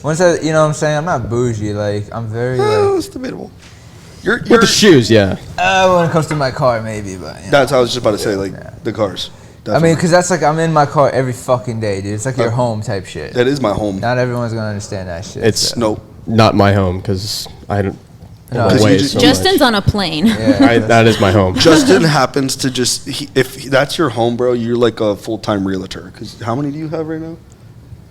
Once I, you know what I'm saying? I'm not bougie. Like, I'm very, it's debatable. You're With the shoes, yeah. when it comes to my car, maybe, but, That's what I was just about to say, like, the cars. Definitely. I mean, because that's like, I'm in my car every fucking day, dude. It's like your home type shit. That is my home. Not everyone's going to understand that shit. It's Nope. not my home because I don't. No, Justin's on a plane. Yeah, that is my home. Justin happens to just, if that's your home, bro, you're like a full-time realtor. Because how many do you have right now?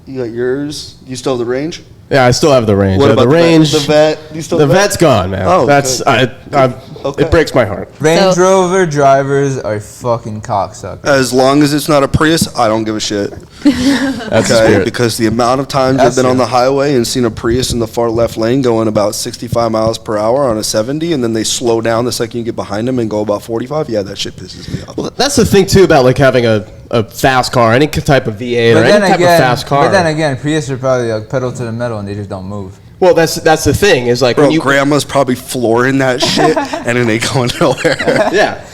You got yours. You still have the Range? Yeah, I still have the Range. What about the Range? The vet? You still the vet's gone, man. Oh, that's okay. It breaks my heart. Range Rover drivers are fucking cocksuckers. As long as it's not a Prius, I don't give a shit. That's the spirit. Because the amount of times I've been on the highway and seen a Prius in the far left lane going about 65 miles per hour on a 70, and then they slow down the second you get behind them and go about 45, yeah, that shit pisses me off. Well, that's the thing, too, about like having a fast car, any type of V8 or any type of fast car. But then again, Prius are probably like pedal to the metal and they just don't move. Well, that's the thing is like, Bro, when you grandma's probably flooring that shit and it ain't going nowhere. Yeah.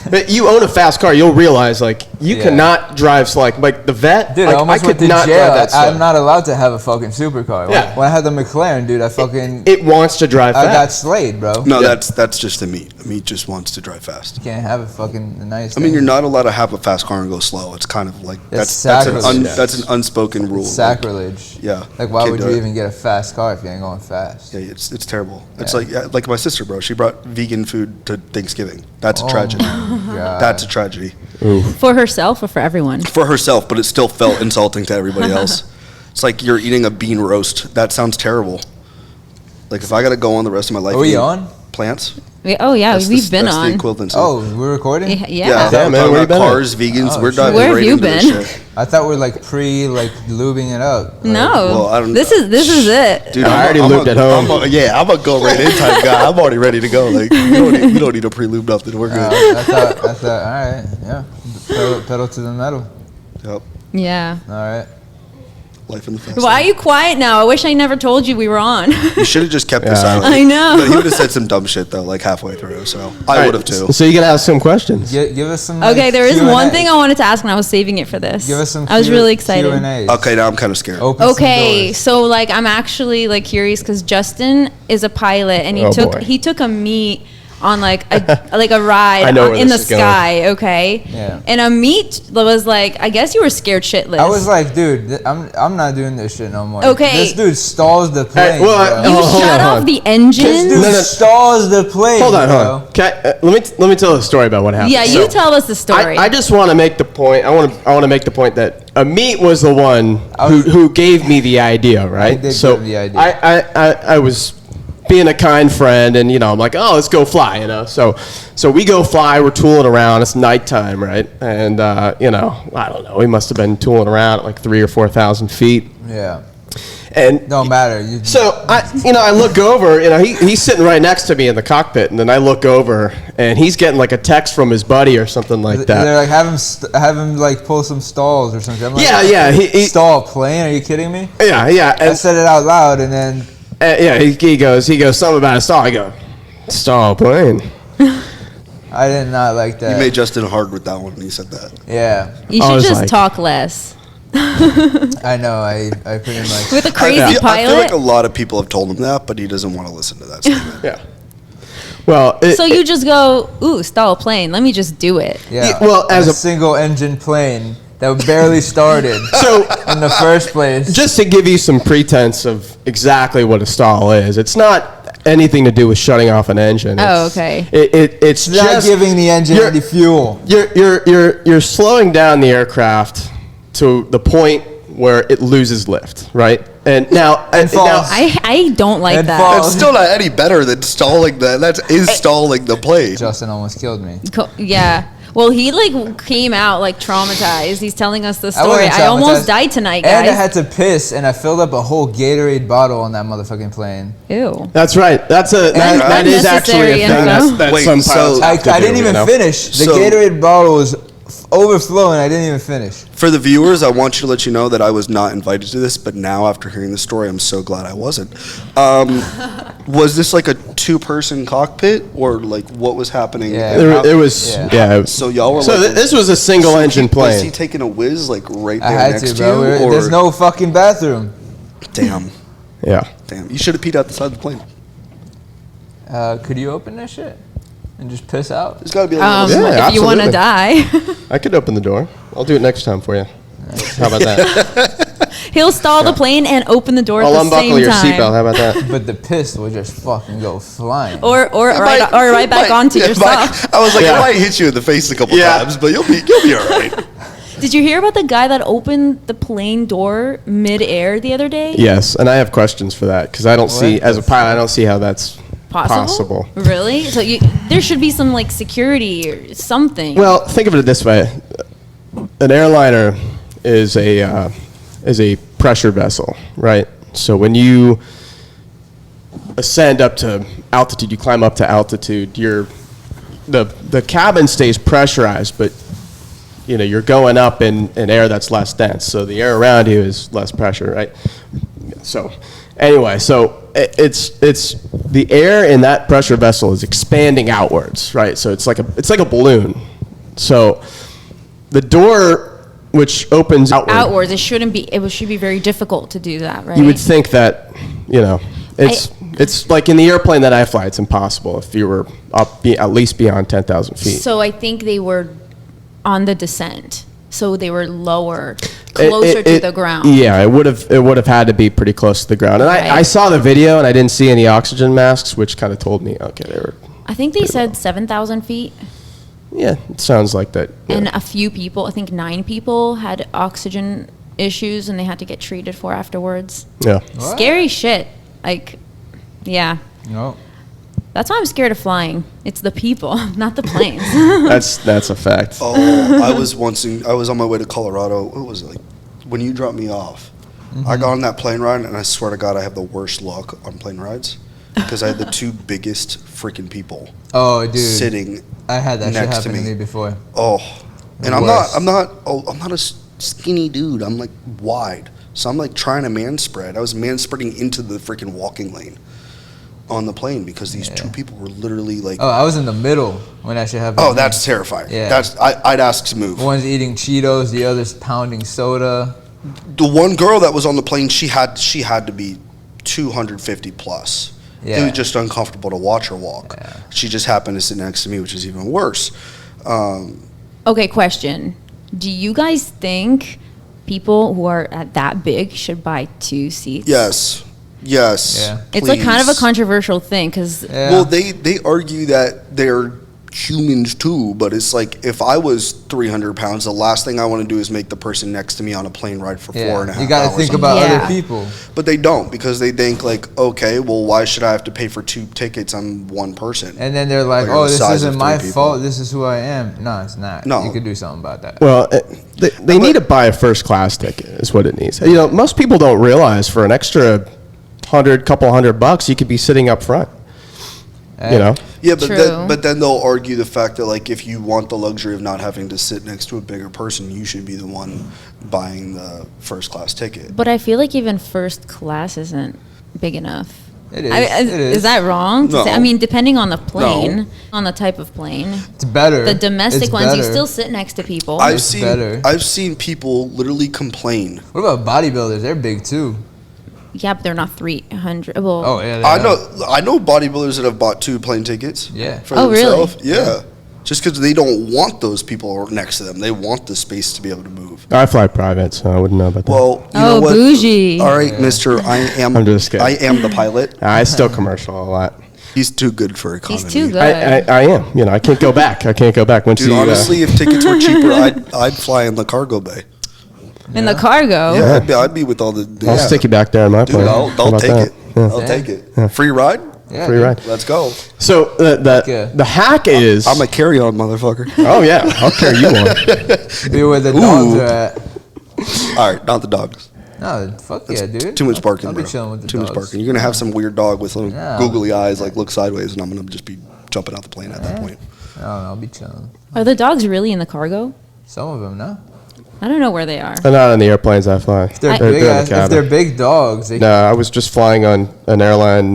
But you own a fast car, you'll realize like you cannot drive slow. Like the vet, dude, like, I almost went to not jail. drive that slow. I'm not allowed to have a fucking supercar. Yeah. When I had the McLaren, dude, I fucking It wants to drive fast. I got slayed, bro. No, that's just the meat. The meat just wants to drive fast. You can't have a fucking nice. I mean, you're not allowed to have a fast car and go slow. It's kind of like that's an unspoken rule. It's sacrilege. Yeah. Like, why would you even get a fast car if you ain't going fast? Yeah, it's terrible. It's like my sister, bro. She brought vegan food to Thanksgiving. That's a tragedy. That's a tragedy. Ooh. For herself or for everyone? For herself, but it still felt insulting to everybody else. It's like you're eating a bean roast. That sounds terrible. Like, if I got to go on the rest of my life. Are we on? Plants? We've been that's on. The equivalent. Oh, we're recording? Yeah. Man, where you been? Cars, vegans. We're diving where have right you into been? this shit. I thought we're like lubing it up. Like, No. Well, I don't this is it. Dude, I already lubed at home. I'm a go right in type guy. I'm already ready to go. Like, you don't need a pre-lube nothing. We're good. I thought, all right, yeah. Pedal to the metal. Yep. Yeah. All right. Life in the fast. Why are you quiet now? I wish I never told you we were on. You should have just kept this silent. I know. But he would have said some dumb shit though, like halfway through. So I would have too. So you gotta ask some questions. Give us some. Okay, like, there is Q&A. one thing I wanted to ask, and I was saving it for this. Give us some. I was really excited. Q&As. Okay, now I'm kind of scared. Okay, so like I'm actually like curious because Justin is a pilot, and he took a meet on like a ride in the sky. Okay. Yeah. And a meet was like, I guess you were scared shitless. I was like, dude, I'm not doing this shit no more. Okay. This dude stalls the plane. you shut off the engine. This dude stalls the plane. Hold on. Let me tell a story about what happened. Yeah, you tell us the story. I just want to make the point. I want to make the point that Amit was the one who gave me the idea, right? Give the idea. I was being a kind friend, and I'm like, oh, let's go fly, So we go fly. We're tooling around. It's nighttime, right? And I don't know. We must have been tooling around at like 3,000 or 4,000 feet. Yeah. And don't matter. So I look over. He's sitting right next to me in the cockpit, and then I look over, and he's getting like a text from his buddy or something like that. They're like, have him like pull some stalls or something. I'm like, yeah. He stall plane? Are you kidding me? Yeah. I said it out loud, and then. He goes something about a stall. I go, stall plane. I did not like that. You made Justin hard with that one when you said that. Yeah. You should just talk less. I know. I pretty much. With a crazy pilot. I feel like a lot of people have told him that, but he doesn't want to listen to that statement. Yeah. Well, so you just go, ooh, stall a plane. Let me just do it. Yeah. Well, as a single engine plane that barely started. So in the first place. Just to give you some pretense of exactly what a stall is, it's not anything to do with shutting off an engine. Okay. It's not just giving the engine any fuel. You're slowing down the aircraft to the point where it loses lift, right? And now, I don't like that. That's still not any better than stalling that. That is stalling the plane. Justin almost killed me. Yeah. Well, he came out traumatized. He's telling us the story. I almost died tonight, guys. And I had to piss, and I filled up a whole Gatorade bottle on that motherfucking plane. Ew. That's right. That is actually a thing. That some pilots have to I didn't even finish. The Gatorade bottle was overflowing. I didn't even finish. For the viewers, I want you to let you know that I was not invited to this, but now after hearing the story, I'm so glad I wasn't. Was this like a two-person cockpit, or like what was happening? Yeah, it was. Yeah. So y'all were. So this was a single-engine plane. Was he taking a whiz right there I had next to, bro. you? There's no fucking bathroom. Damn. Yeah. Damn, you should have peed out the side of the plane. Could you open that shit and just piss out? There's got to be a little Yeah, if you want to die. I could open the door. I'll do it next time for you. How about that? He'll stall the plane and open the door at I'll the same time. unbuckle your seatbelt. How about that? But the piss will just fucking go flying. Or right back onto yourself. I was like, it might hit you in the face a couple times, but you'll be all right. Did you hear about the guy that opened the plane door mid-air the other day? Yes, and I have questions for that because I don't see, as a pilot, I don't see how that's possible. Really? So there should be some like security or something. Well, think of it this way: an airliner is a pressure vessel, right? So when you ascend up to altitude, you climb up to altitude. The cabin stays pressurized, but you're going up in air that's less dense, so the air around you is less pressure, right? So anyway, it's the air in that pressure vessel is expanding outwards, right? So it's like a balloon. So the door, which opens outwards, it should be very difficult to do that, right? You would think that it's like in the airplane that I fly, it's impossible if you were up at least beyond 10,000 feet. So I think they were on the descent, so they were lower, closer to the ground. Yeah, it would have had to be pretty close to the ground. And I saw the video and I didn't see any oxygen masks, which kind of told me, okay, they were. I think they said 7,000 feet. Yeah, it sounds like that. Yeah. And a few people, I think 9 people, had oxygen issues and they had to get treated for afterwards. Yeah. What? Scary shit. Like, yeah. No. That's why I'm scared of flying. It's the people, not the planes. That's a fact. Oh, I was on my way to Colorado. What was it, like when you dropped me off? Mm-hmm. I got on that plane ride, and I swear to God, I have the worst luck on plane rides because I had the 2 biggest freaking people. Oh, dude. Sitting. I had that shit next happen to me before. Oh, and Worse. I'm not a skinny dude. I'm like wide, so I'm like trying to man spread. I was man spreading into the freaking walking lane on the plane because these 2 people were literally like. Oh, I was in the middle when that shit happened. Oh, that's terrifying. Yeah. I'd ask to move. One's eating Cheetos, the other's pounding soda. The one girl that was on the plane, she had to be 250 plus. Yeah. It was just uncomfortable to watch her walk. Yeah. She just happened to sit next to me, which is even worse. Okay, question. Do you guys think people who are that big should buy 2 seats? Yes. Yeah. It's like kind of a controversial thing because. Yeah. Well, they argue that they're humans too, but it's like if I was 300 pounds, the last thing I want to do is make the person next to me on a plane ride for 4.5 hours. You got to think about other people. But they don't because they think like, okay, well, why should I have to pay for 2 tickets on one person? And then they're like, Like, oh, the this size isn't of my 3 fault. people. This is who I am. No, it's not. No. You could do something about that. Well, they need to buy a first class ticket is what it needs. Most people don't realize for an extra couple $100, you could be sitting up front. Yeah, True. but then they'll argue the fact that like if you want the luxury of not having to sit next to a bigger person, you should be the one buying the first class ticket. But I feel like even first class isn't big enough. It is. Is that wrong? No. I mean, depending on the plane, on the type of plane. It's better. The domestic It's ones, you better. still sit next to people. I've It's better. seen people literally complain. What about bodybuilders? They're big too. Yeah, but they're not 300. Well, Oh, yeah. they I are. know bodybuilders that have bought 2 plane tickets. Yeah. For Oh, really? themselves. Yeah. Just because they don't want those people next to them, they want the space to be able to move. I fly private, so I wouldn't know about that. Well, you know what? bougie. All right, Mister, I'm just kidding. I am the pilot. I still commercial a lot. He's too good for economy. He's too good. I am. I can't go back. Once Dude, you, honestly, if tickets were cheaper, I'd fly in the cargo bay. In the cargo. Yeah, I'd be with all the. I'll stick you back there in my Dude, plane. How I'll about take that? it. Yeah. I'll take it. Free ride? Yeah, Free dude. ride. Let's go. So the hack is. I'm a carry-on motherfucker. Oh yeah, I'll carry you on. Be where the dogs are at. All right, not the dogs. No, fuck yeah, dude. Too much barking, I'll bro. be chilling with the Too much dogs. barking. You're gonna have some weird dog with little Yeah. googly eyes, like look sideways, and I'm gonna just be jumping out the plane at that point. No, I'll be chilling. Are the dogs really in the cargo? Some of them, no. I don't know where they are. They're not on the airplanes I fly. If they're I- big in the ass, if cabin. they're big dogs, they No, I was just flying on an airline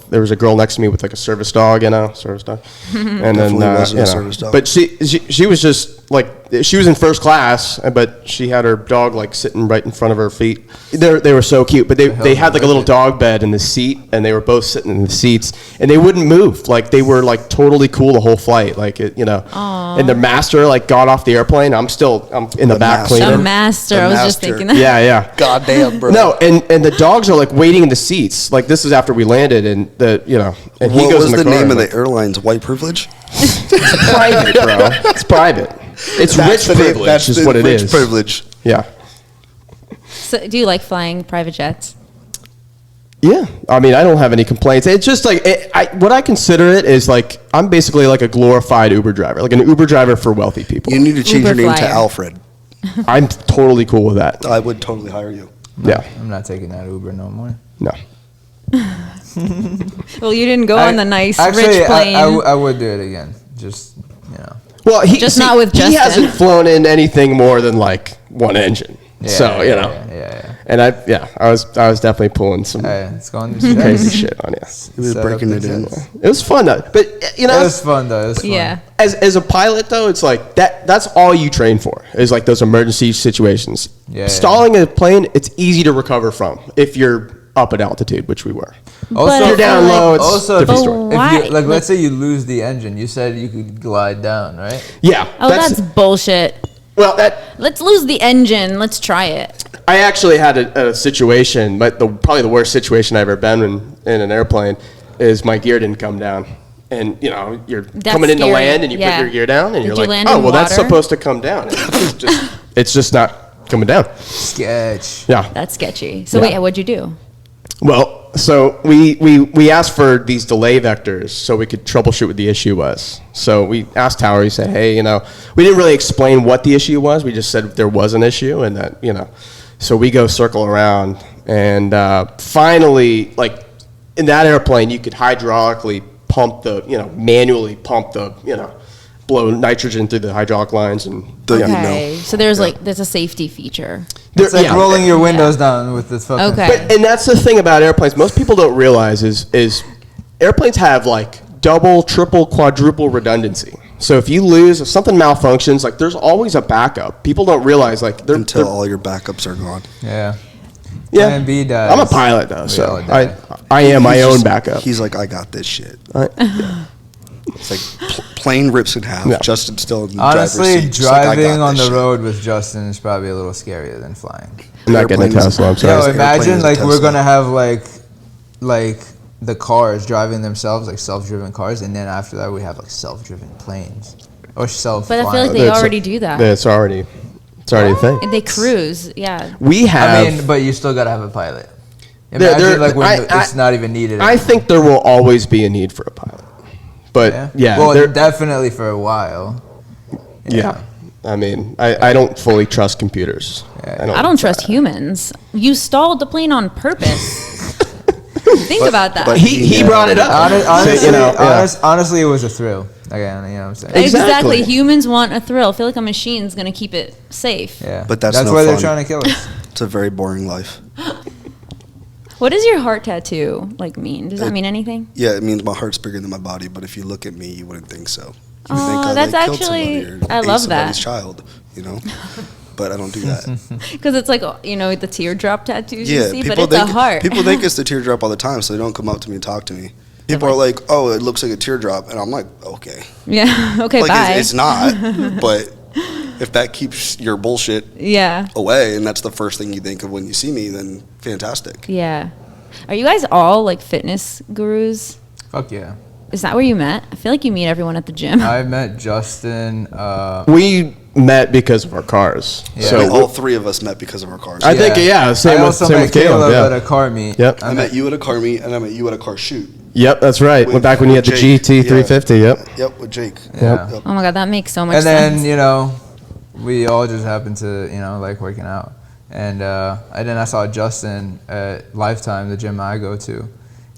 there was a girl next to me with like a service dog, service dog, and then Definitely wasn't a service dog. But she was just like she was in first class, but she had her dog like sitting right in front of her feet. They were so cute, but they had like a little dog bed in the seat, and they were both sitting in the seats, and they wouldn't move. Like they were like totally cool the whole flight, like it, Aww. And the master like got off the airplane. I'm in the back cleaner. The master. I was just thinking that. Yeah. Goddamn, bro. No, and the dogs are like waiting in the seats. Like this is after we landed, and and he goes in the car. What was the name of the airline's white privilege? It's private, bro. It's private. It's rich privilege. That's is what it is. Rich privilege. Yeah. So, do you like flying private jets? Yeah. I mean, I don't have any complaints. It's just like what I consider it is like I'm basically like a glorified Uber driver, like an Uber driver for wealthy people. You need to change your name to Alfred. I'm totally cool with that. I would totally hire you. Yeah. I'm not taking that Uber no more. No. Well, you didn't go on the nice rich plane. I would do it again. Just Well, not with Justin. He hasn't flown in anything more than like one engine. Yeah, so yeah. And I was definitely pulling some it's going to crazy shit on you. He was breaking it in. It was fun though, but it was fun though. It was fun. Yeah. As a pilot though, it's like that's all you train for is like those emergency situations. Stalling a plane, it's easy to recover from if you're up at altitude, which we were. Also, if you're down low, it's also different story. Why? If let's say you lose the engine, you said you could glide down, right? Yeah. Oh, that's bullshit. Well, let's lose the engine. Let's try it. I actually had a situation, but probably the worst situation I've ever been in an airplane is my gear didn't come down. And, you're coming into land and you put your gear down and you're like, oh, well, that's supposed to come down. And it's just not coming down. Sketch. Yeah. That's sketchy. So wait, what'd you do? Well, so we asked for these delay vectors so we could troubleshoot what the issue was. So we asked Tower, we said, hey, we didn't really explain what the issue was. We just said there was an issue and that, so we go circle around and finally, like in that airplane, you could hydraulically pump manually pump blow nitrogen through the hydraulic lines and So there's there's a safety feature. It's like rolling your windows down with this fucking Okay. And that's the thing about airplanes. Most people don't realize is airplanes have like double, triple, quadruple redundancy. So if something malfunctions, like there's always a backup. People don't realize until all your backups are gone. Yeah. Yeah. B dies. I'm a pilot though, so I am my own backup. He's like, I got this shit. It's like plane rips in half. Yeah. Justin's still in the honestly, driver's seat. driving on the road with Justin is probably a little scarier than flying. I'm not getting a Tesla. I'm sorry. Yo, imagine like we're gonna have like the cars driving themselves, like self-driven cars, and then after that we have like self-driven planes or self-flying. But I feel like they already do that. It's already a thing. They cruise, yeah. We have. I mean, but you still gotta have a pilot. Imagine like when it's not even needed anymore. I think there will always be a need for a pilot. But well, definitely for a while. Yeah. I mean, I don't fully trust computers. Yeah. I don't trust humans. You stalled the plane on purpose. Think about that. But he brought it up. Honestly, it was a thrill. Again, you know what I'm saying? Exactly. Humans want a thrill. I feel like a machine's going to keep it safe. Yeah. But that's why fun. They're trying to kill us. It's a very boring life. What does your heart tattoo mean? Does that mean anything? Yeah, it means my heart's bigger than my body. But if you look at me, you wouldn't think so. You think that's actually. I love that. Child, but I don't do that. Because it's like the teardrop tattoos you see, but it's a heart. People think it's the teardrop all the time, so they don't come up to me and talk to me. People are like, "Oh, it looks like a teardrop," and I'm like, "Okay." Yeah. Okay. Bye. It's not, but. If that keeps your bullshit away and that's the first thing you think of when you see me, then fantastic. Yeah. Are you guys all fitness gurus? Fuck yeah. Is that where you met? I feel like you meet everyone at the gym. I met Justin. We met because of our cars. Yeah. So all three of us met because of our cars. I think, same with Caleb. At a car meet. Yep. I met you at a car meet and I met you at a car shoot. Yep, that's right. Back when you had the GT350. Yep, with Jake. Yeah. Oh my God, that makes so much sense. And then, we all just happened to, like working out. And then I saw Justin at Lifetime, the gym I go to.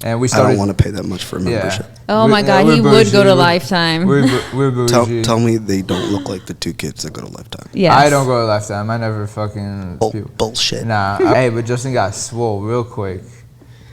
And we started. I don't want to pay that much for a membership. Oh my God, he would go to Lifetime. We're bougie. Tell me they don't look like the two kids that go to Lifetime. Yes. I don't go to Lifetime. I never fucking. Bullshit. Nah. Hey, but Justin got swole real quick.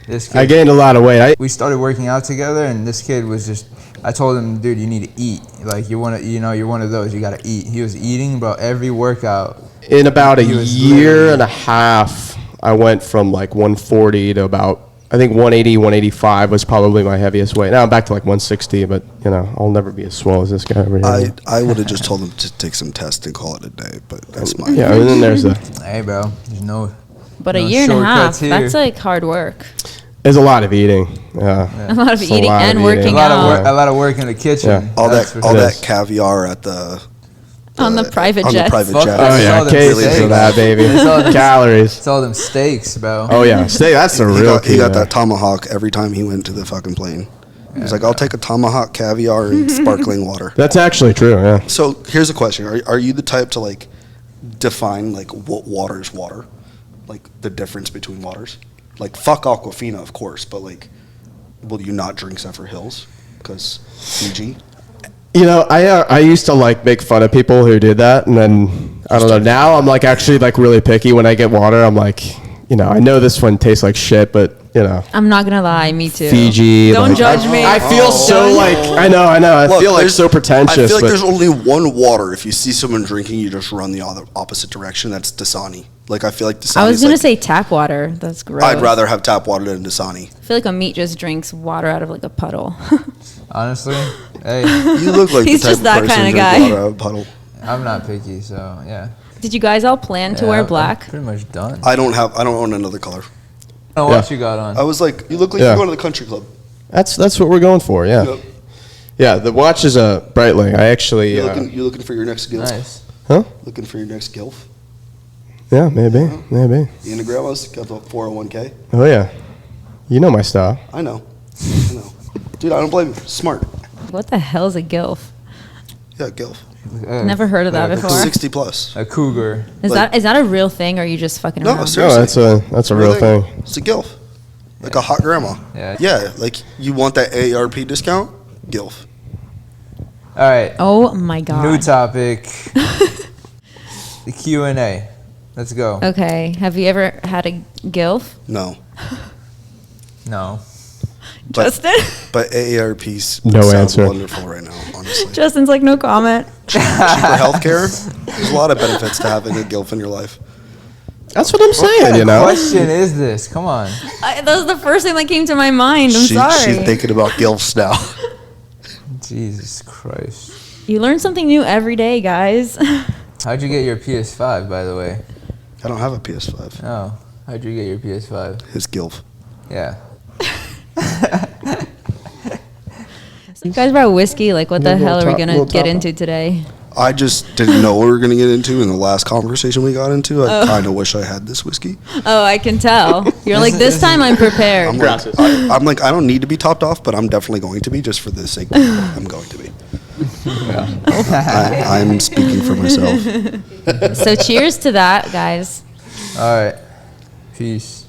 This kid, I gained a lot of weight. We started working out together, and this kid was just. I told him, dude, you need to eat. Like you're one of those. You gotta eat. He was eating, bro. Every workout. In about a year and a half, I went from like 140 to about, I think 180, 185 was probably my heaviest weight. Now I'm back to like 160, but you know, I'll never be as swole as this guy over here. I would have just told him to take some tests and call it a day, but that's my yeah. And then there's hey, bro, there's no. But a year and a half, that's like hard work. There's a lot of eating. Yeah. A lot of eating and working out. A lot of work in the kitchen. Yeah. All that caviar at the on the private jet. On the private jet. Oh yeah, cases of that, baby. Calories. It's all them steaks, bro. Oh yeah, steak. That's the real key. He got that tomahawk every time he went to the fucking plane. He's like, I'll take a tomahawk, caviar, and sparkling water. That's actually true. Yeah. So here's a question: Are you the type to like define like what water is water, like the difference between waters? Like fuck Aquafina, of course, but like, will you not drink Zephyr Hills because Fiji? You know, I used to like make fun of people who did that, and then I don't know. Now I'm like actually like really picky when I get water. I'm like, you know, I know this one tastes like shit, but you know. I'm not gonna lie, me too. Fiji. Don't like, judge me. I feel so like I know. I feel like so pretentious. I feel like there's only one water. If you see someone drinking, you just run the opposite direction. That's Dasani. Like I feel like Dasani. I was gonna say tap water. That's gross. I'd rather have tap water than Dasani. I feel like Amit just drinks water out of like a puddle. Honestly, hey, you look like he's the type just that kind of guy. Water out of a puddle. I'm not picky, so yeah. Did you guys all plan to wear black? I'm pretty much done. I don't own another color. Oh, what you got on? I was like, you look like you're going to the country club. That's what we're going for. Yeah. Yep. Yeah. The watch is a Breitling. I actually. You looking for your next gilf? Nice. Huh? Looking for your next gilf? Yeah, maybe. You into grandma's got the 401k. Oh yeah. You know my style. I know. Dude, I don't blame you. Smart. What the hell is a gilf? Yeah, gilf. Never heard of that before. 60 plus. A cougar. Is that a real thing, or are you just fucking around? No, seriously. No, that's a real thing. It's a gilf. Like a hot grandma. Yeah. Yeah, like you want that AARP discount? Gilf. All right. Oh my god. New topic. The Q&A. Let's go. Okay. Have you ever had a gilf? No. No. Justin? But AARP's no sounds answer. Wonderful right now, honestly. Justin's like, no comment. Cheaper healthcare. There's a lot of benefits to having a gilf in your life. That's what I'm saying, you know. What question is this? Come on. That was the first thing that came to my mind. I'm sorry. She's thinking about gilfs now. Jesus Christ. You learn something new every day, guys. How'd you get your PS5, by the way? I don't have a PS5. Oh. How'd you get your PS5? His gilf. Yeah. You guys brought whiskey. Like, what the hell are we going to get into today? I just didn't know what we were going to get into in the last conversation we got into. I kind of wish I had this whiskey. Oh, I can tell. You're like, this time I'm prepared. I'm like, I don't need to be topped off, but I'm definitely going to be just for the sake of I'm going to be. I'm speaking for myself. So cheers to that, guys. All right. Peace.